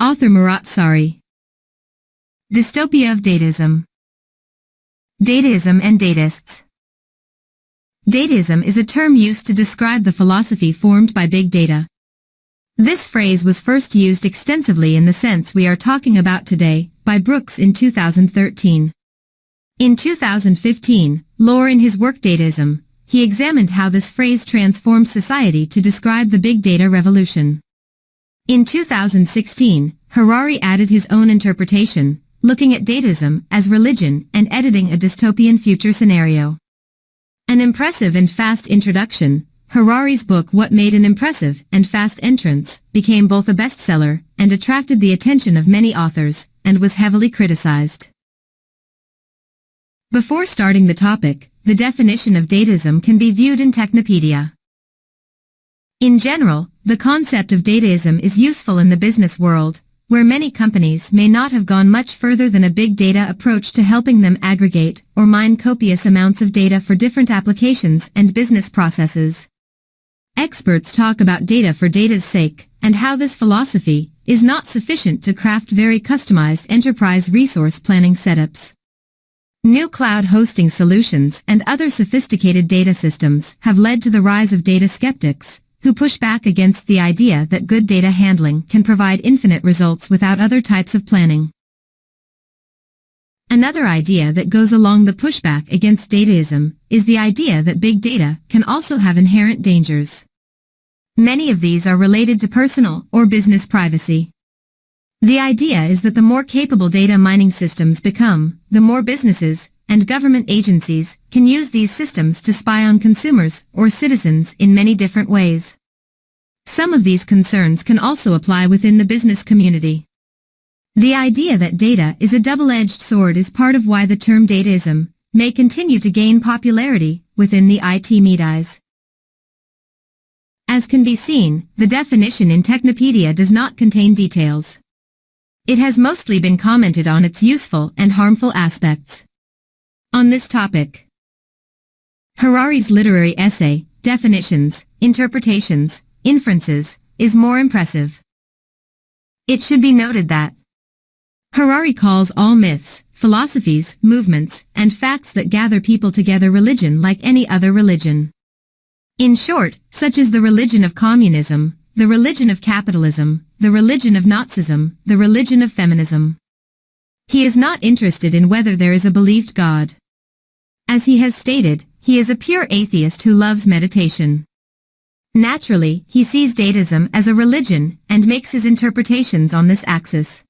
Author Murat Sarı. Dystopia of Dataism. Dataism and datists. Dataism is a term used to describe the philosophy formed by big data. This phrase was first used extensively in the sense we are talking about today, by Brooks in 2013. In 2015, Lohr in his work Dataism, he examined how this phrase transformed society to describe the big data revolution. In 2016, Harari added his own interpretation, looking at dataism as religion and editing a dystopian future scenario. An impressive and fast introduction, Harari's book What Made an Impressive and Fast Entrance became both a bestseller and attracted the attention of many authors, and was heavily criticized. Before starting the topic, the definition of dataism can be viewed in Technopedia. In general, the concept of dataism is useful in the business world, where many companies may not have gone much further than a big data approach to helping them aggregate or mine copious amounts of data for different applications and business processes. Experts talk about data for data's sake, and how this philosophy is not sufficient to craft very customized enterprise resource planning setups. New cloud hosting solutions and other sophisticated data systems have led to the rise of data skeptics, who push back against the idea that good data handling can provide infinite results without other types of planning. Another idea that goes along the pushback against dataism is the idea that big data can also have inherent dangers. Many of these are related to personal or business privacy. The idea is that the more capable data mining systems become, the more businesses and government agencies can use these systems to spy on consumers or citizens in many different ways. Some of these concerns can also apply within the business community. The idea that data is a double-edged sword is part of why the term dataism may continue to gain popularity within the IT medias. As can be seen, the definition in Technopedia does not contain details. It has mostly been commented on its useful and harmful aspects. On this topic, Harari's literary essay, Definitions, Interpretations, Inferences, is more impressive. It should be noted that Harari calls all myths, philosophies, movements, and facts that gather people together religion like any other religion. In short, such as the religion of communism, the religion of capitalism, the religion of Nazism, the religion of feminism. He is not interested in whether there is a believed God. As he has stated, he is a pure atheist who loves meditation. Naturally, he sees dataism as a religion and makes his interpretations on this axis.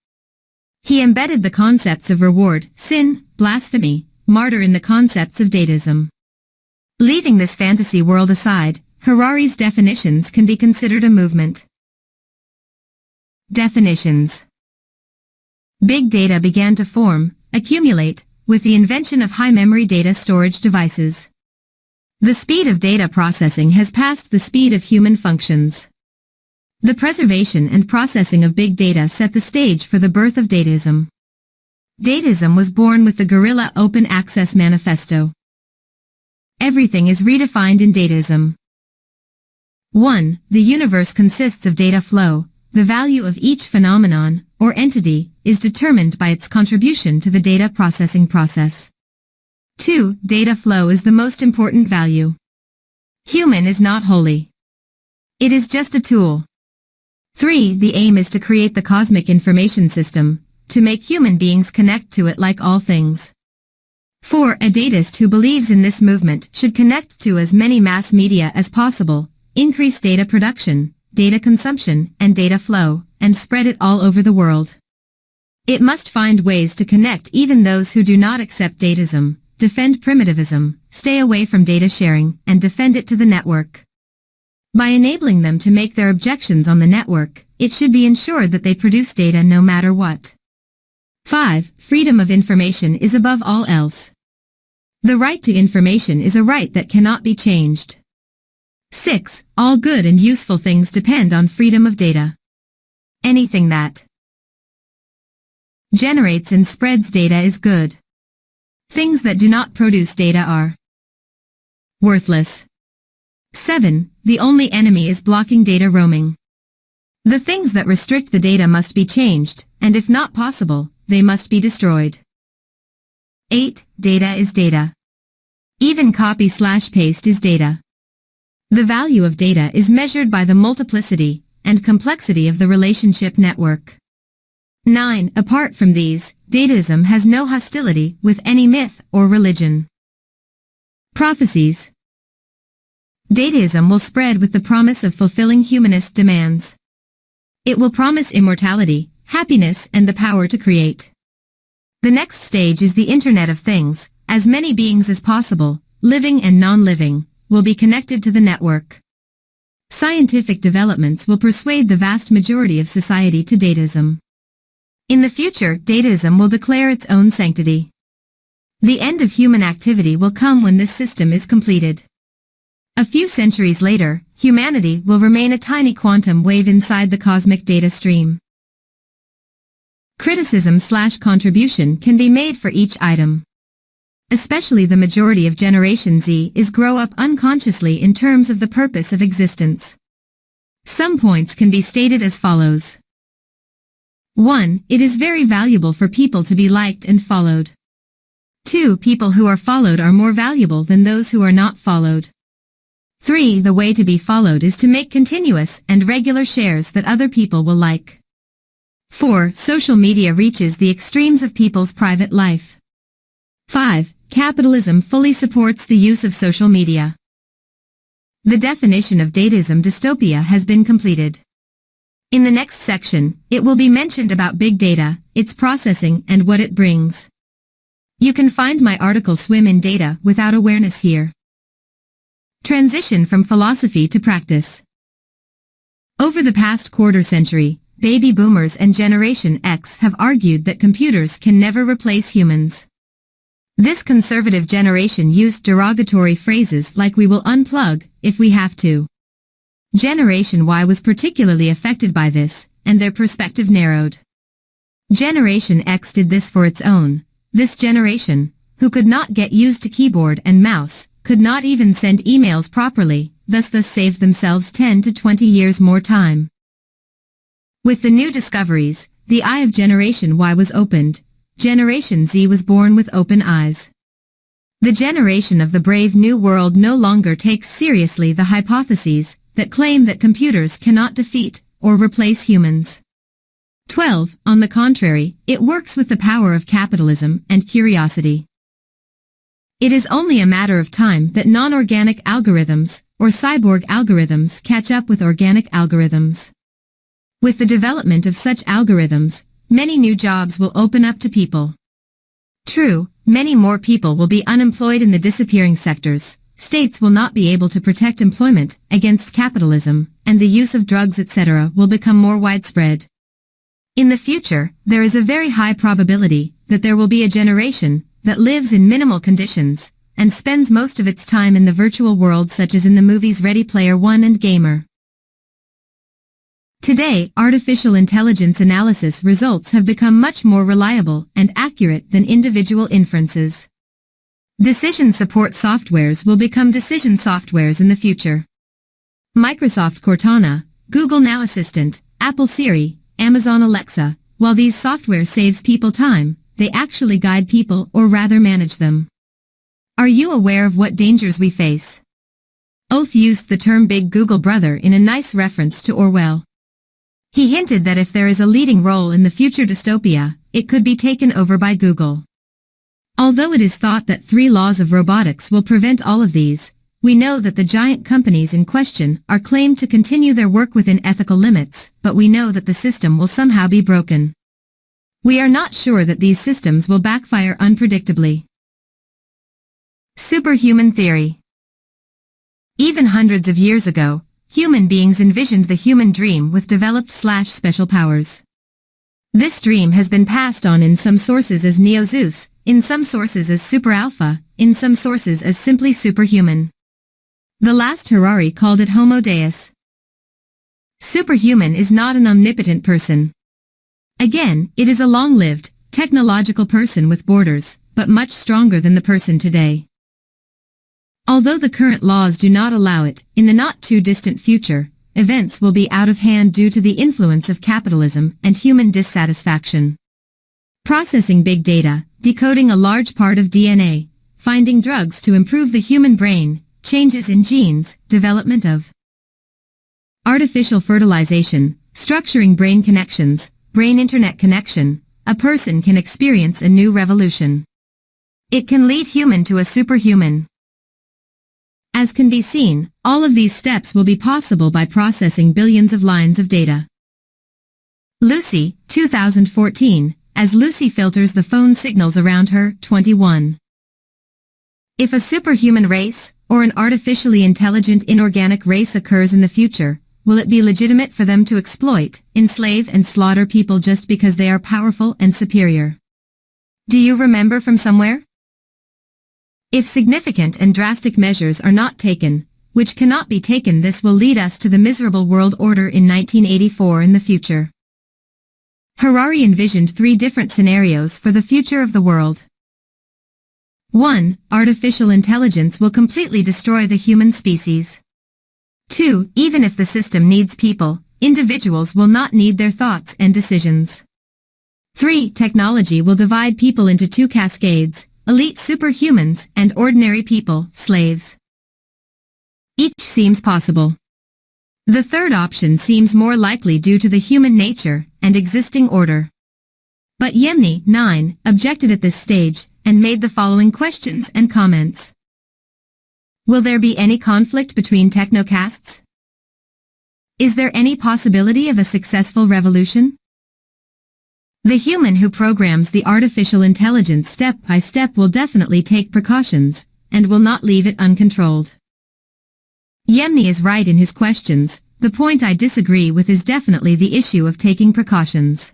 He embedded the concepts of reward, sin, blasphemy, martyr in the concepts of dataism. Leaving this fantasy world aside, Harari's definitions can be considered a movement. Definitions. Big data began to form, accumulate, with the invention of high-memory data storage devices. The speed of data processing has passed the speed of human functions. The preservation and processing of big data set the stage for the birth of dataism. Dataism was born with the Guerrilla Open Access Manifesto. Everything is redefined in dataism. 1. The universe consists of data flow. The value of each phenomenon, or entity, is determined by its contribution to the data processing process. 2. Data flow is the most important value. Human is not holy. It is just a tool. 3. The aim is to create the cosmic information system, to make human beings connect to it like all things. 4. A datist who believes in this movement should connect to as many mass media as possible, increase data production, data consumption, and data flow, and spread it all over the world. It must find ways to connect even those who do not accept dataism, defend primitivism, stay away from data sharing, and defend it to the network. By enabling them to make their objections on the network, it should be ensured that they produce data no matter what. 5. Freedom of information is above all else. The right to information is a right that cannot be changed. 6. All good and useful things depend on freedom of data. Anything that generates and spreads data is good. Things that do not produce data are worthless. 7. The only enemy is blocking data roaming. The things that restrict the data must be changed, and if not possible, they must be destroyed. 8. Data is data. Even copy/paste is data. The value of data is measured by the multiplicity and complexity of the relationship network. 9. Apart from these, dataism has no hostility with any myth or religion. Prophecies. Dataism will spread with the promise of fulfilling humanist demands. It will promise immortality, happiness, and the power to create. The next stage is the Internet of Things. As many beings as possible, living and non-living, will be connected to the network. Scientific developments will persuade the vast majority of society to dataism. In the future, dataism will declare its own sanctity. The end of human activity will come when this system is completed. A few centuries later, humanity will remain a tiny quantum wave inside the cosmic data stream. Criticism/contribution can be made for each item. Especially the majority of Generation Z is grow up unconsciously in terms of the purpose of existence. Some points can be stated as follows. 1. It is very valuable for people to be liked and followed. 2. People who are followed are more valuable than those who are not followed. 3. The way to be followed is to make continuous and regular shares that other people will like. 4. Social media reaches the extremes of people's private life. 5. Capitalism fully supports the use of social media. The definition of dataism dystopia has been completed. In the next section, it will be mentioned about big data, its processing, and what it brings. You can find my article Swim in Data Without Awareness here. Transition from philosophy to practice. Over the past quarter century, baby boomers and Generation X have argued that computers can never replace humans. This conservative generation used derogatory phrases like "we will unplug if we have to." Generation Y was particularly affected by this, and their perspective narrowed. Generation X did this for its own. This generation, who could not get used to keyboard and mouse, could not even send emails properly, thus saved themselves 10 to 20 years more time. With the new discoveries, the eye of Generation Y was opened. Generation Z was born with open eyes. The generation of the brave new world no longer takes seriously the hypotheses that claim that computers cannot defeat or replace humans. 12. On the contrary, it works with the power of capitalism and curiosity. It is only a matter of time that non-organic algorithms, or cyborg algorithms, catch up with organic algorithms. With the development of such algorithms, many new jobs will open up to people. True, many more people will be unemployed in the disappearing sectors. States will not be able to protect employment against capitalism, and the use of drugs etc. will become more widespread. In the future, there is a very high probability that there will be a generation that lives in minimal conditions and spends most of its time in the virtual world, such as in the movies Ready Player One and Gamer. Today, artificial intelligence analysis results have become much more reliable and accurate than individual inferences. Decision support softwares will become decision softwares in the future. Microsoft Cortana, Google Now Assistant, Apple Siri, Amazon Alexa, while these software saves people time, they actually guide people or rather manage them. Are you aware of what dangers we face? Oath used the term Big Google Brother in a nice reference to Orwell. He hinted that if there is a leading role in the future dystopia, it could be taken over by Google. Although it is thought that 3 laws of robotics will prevent all of these, we know that the giant companies in question are claimed to continue their work within ethical limits, but we know that the system will somehow be broken. We are not sure that these systems will backfire unpredictably. Superhuman theory. Even hundreds of years ago, human beings envisioned the human dream with developed/special powers. This dream has been passed on in some sources as Neo-Zeus, in some sources as Super Alpha, in some sources as simply superhuman. The last Harari called it Homo Deus. Superhuman is not an omnipotent person. Again, it is a long-lived, technological person with borders, but much stronger than the person today. Although the current laws do not allow it, in the not-too-distant future, events will be out of hand due to the influence of capitalism and human dissatisfaction. Processing big data, decoding a large part of DNA, finding drugs to improve the human brain, changes in genes, development of artificial fertilization, structuring brain connections, brain-internet connection, a person can experience a new revolution. It can lead human to a superhuman. As can be seen, all of these steps will be possible by processing billions of lines of data. Lucy, 2014, as Lucy filters the phone signals around her, 21. If a superhuman race, or an artificially intelligent inorganic race occurs in the future, will it be legitimate for them to exploit, enslave and slaughter people just because they are powerful and superior? Do you remember from somewhere? If significant and drastic measures are not taken, which cannot be taken, this will lead us to the miserable world order in 1984 in the future. Harari envisioned 3 different scenarios for the future of the world. 1. Artificial intelligence will completely destroy the human species. 2. Even if the system needs people, individuals will not need their thoughts and decisions. 3. Technology will divide people into 2 cascades, elite superhumans and ordinary people, slaves. Each seems possible. The third option seems more likely due to the human nature and existing order. But Yemeni, 9, objected at this stage and made the following questions and comments. Will there be any conflict between technocastes? Is there any possibility of a successful revolution? The human who programs the artificial intelligence step by step will definitely take precautions, and will not leave it uncontrolled. Yemeni is right in his questions. The point I disagree with is definitely the issue of taking precautions.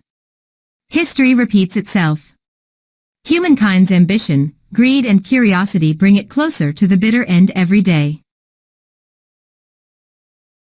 History repeats itself. Humankind's ambition, greed and curiosity bring it closer to the bitter end every day.